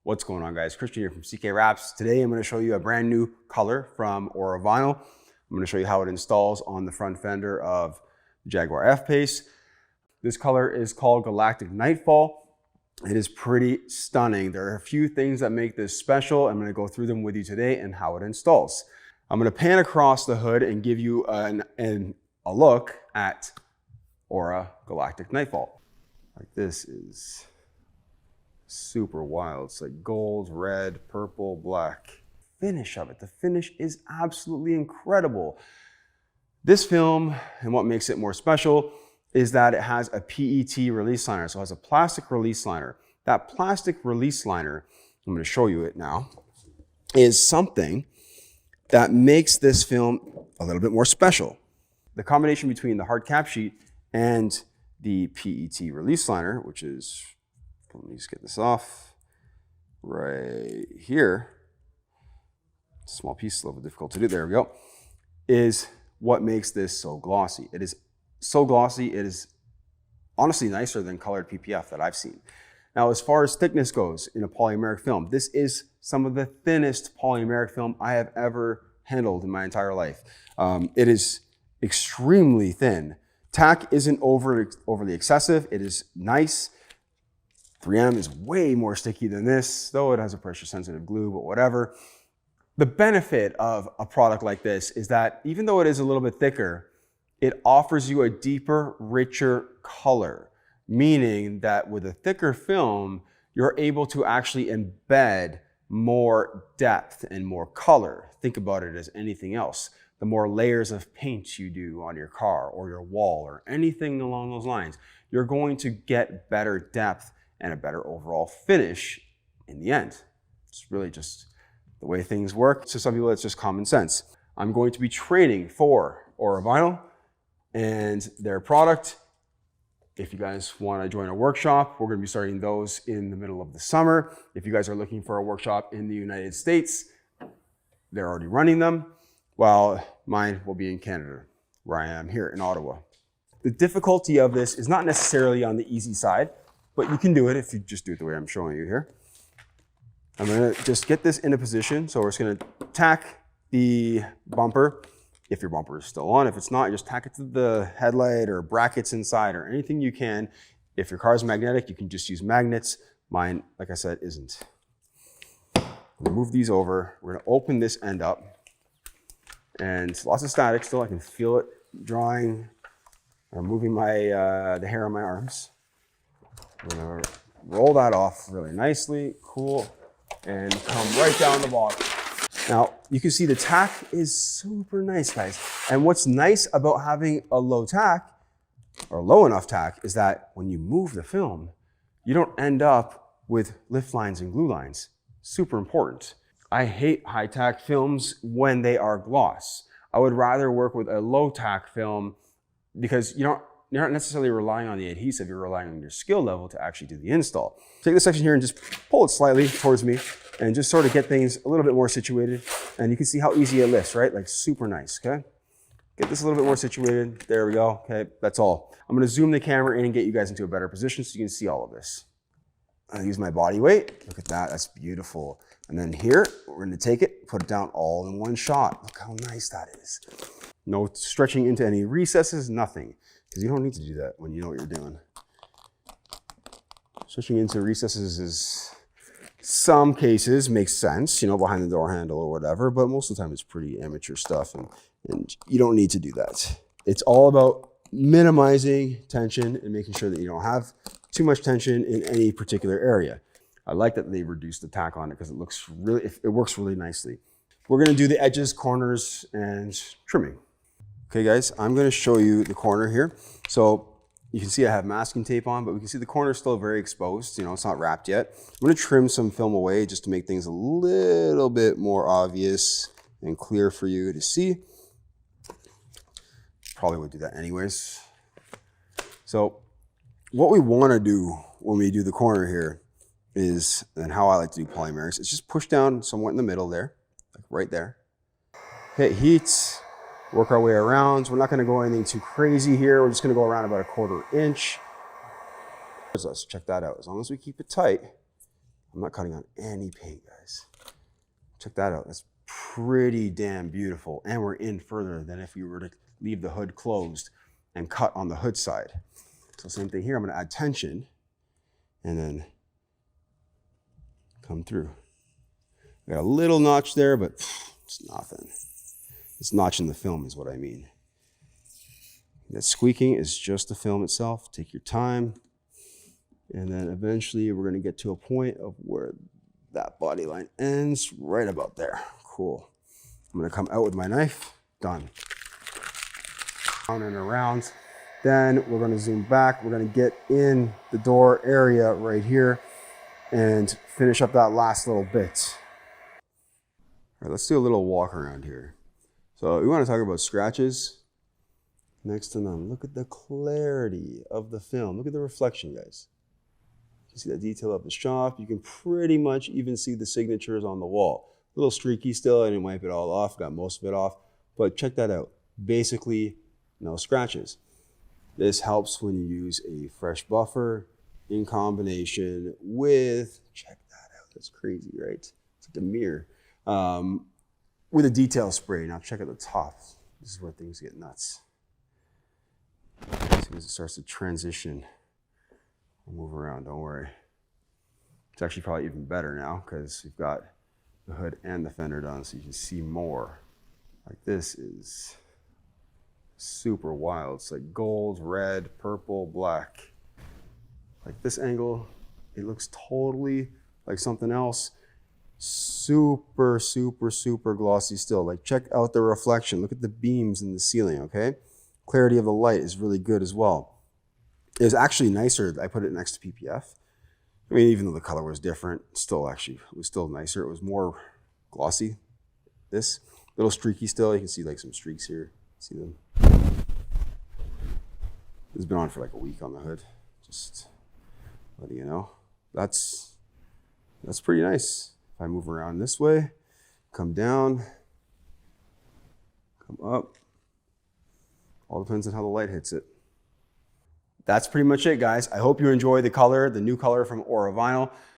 What's going on, guys? Christian here from CK Wraps. Today I'm going to show you a brand new color from Aura Vinyl. I'm going to show you how it installs on the front fender of the Jaguar F-Pace. This color is called Galactic NightFall. It is pretty stunning. There are a few things that make this special. I'm going to go through them with you today and how it installs. I'm going to pan across the hood and give you a look at Aura Galactic NightFall. Like, this is super wild. It's like gold, red, purple, black. Finish of it. The finish is absolutely incredible. This film, and what makes it more special, is that it has a PET release liner. So it has a plastic release liner. That plastic release liner, I'm going to show you it now, is something that makes this film a little bit more special. The combination between the hard cap sheet and the PET release liner, which is, let me just get this off right here. Small piece, a little bit difficult to do. There we go. Is what makes this so glossy. It is so glossy. It is honestly nicer than colored PPF that I've seen. Now, as far as thickness goes in a polymeric film, this is some of the thinnest polymeric film I have ever handled in my entire life. It is extremely thin. Tack isn't overly excessive. It is nice. 3M is way more sticky than this, though it has a pressure sensitive glue, but whatever. The benefit of a product like this is that even though it is a little bit thicker, it offers you a deeper, richer color, meaning that with a thicker film, you're able to actually embed more depth and more color. Think about it as anything else. The more layers of paint you do on your car or your wall or anything along those lines, you're going to get better depth and a better overall finish in the end. It's really just the way things work. To some people, it's just common sense. I'm going to be training for Aura Vinyl and their product. If you guys want to join a workshop, we're going to be starting those in the middle of the summer. If you guys are looking for a workshop in the United States, they're already running them, while mine will be in Canada, where I am here in Ottawa. The difficulty of this is not necessarily on the easy side, but you can do it if you just do it the way I'm showing you here. I'm going to just get this into position. So we're just going to tack the bumper, if your bumper is still on. If it's not, just tack it to the headlight or brackets inside or anything you can. If your car is magnetic, you can just use magnets. Mine, like I said, isn't. I'm going to move these over. We're going to open this end up. And lots of static still. I can feel it drawing or moving the hair on my arms. I'm going to roll that off really nicely, cool, and come right down the bottom. Now, you can see the tack is super nice, guys. And what's nice about having a low tack, or low enough tack, is that when you move the film, you don't end up with lift lines and glue lines. Super important. I hate high tack films when they are gloss. I would rather work with a low tack film because you're not necessarily relying on the adhesive, you're relying on your skill level to actually do the install. Take this section here and just pull it slightly towards me and just sort of get things a little bit more situated. And you can see how easy it lifts, right? Like, super nice, okay? Get this a little bit more situated. There we go, okay? That's all. I'm gonna zoom the camera in and get you guys into a better position so you can see all of this. I use my body weight. Look at that, that's beautiful. And then here, we're gonna take it, put it down all in one shot. Look how nice that is. No stretching into any recesses, nothing. Because you don't need to do that when you know what you're doing. Switching into recesses is, some cases makes sense, you know, behind the door handle or whatever, but most of the time it's pretty amateur stuff and you don't need to do that. It's all about minimizing tension and making sure that you don't have too much tension in any particular area. I like that they reduced the tack on it because it works really nicely. We're going to do the edges, corners, and trimming. Okay, guys, I'm going to show you the corner here. So you can see I have masking tape on, but we can see the corner is still very exposed. You know, it's not wrapped yet. I'm going to trim some film away just to make things a little bit more obvious and clear for you to see. Probably would do that anyways. So what we want to do when we do the corner here is, and how I like to do polymerics, is just push down somewhat in the middle there, like right there. Hit heat. Work our way around. So we're not going to go anything too crazy here. We're just going to go around about 1/4 inch. Let's check that out. As long as we keep it tight, I'm not cutting on any paint, guys. Check that out. That's pretty damn beautiful. And we're in further than if we were to leave the hood closed and cut on the hood side. So same thing here. I'm going to add tension and then come through. I got a little notch there, but it's nothing. It's notching the film is what I mean. That squeaking is just the film itself. Take your time. And then eventually we're going to get to a point of where that body line ends right about there. Cool. I'm going to come out with my knife. Done. Down and around. Then we're going to zoom back. We're going to get in the door area right here and finish up that last little bit. All right, let's do a little walk around here. So we want to talk about scratches. Next to none. Look at the clarity of the film. Look at the reflection, guys. You see that detail of the shop. You can pretty much even see the signatures on the wall. A little streaky still. I didn't wipe it all off. Got most of it off. But check that out. Basically, no scratches. This helps when you use a fresh buffer in combination with, check that out. That's crazy, right? It's like a mirror. With a detail spray. Now check out the top. This is where things get nuts. As soon as it starts to transition, I'll move around, don't worry. It's actually probably even better now because we've got the hood and the fender done so you can see more. Like this is super wild. It's like gold, red, purple, black. Like this angle, it looks totally like something else. Super, super, super glossy still. Like check out the reflection. Look at the beams in the ceiling, okay? Clarity of the light is really good as well. It was actually nicer. I put it next to PPF. I mean, even though the color was different, still actually, it was still nicer. It was more glossy. This, little streaky still. You can see like some streaks here. See them? It's been on for like a week on the hood. Just letting you know. That's pretty nice. If I move around this way, come down, come up. All depends on how the light hits it. That's pretty much it, guys. I hope you enjoy the color, the new color from Aura Vinyl.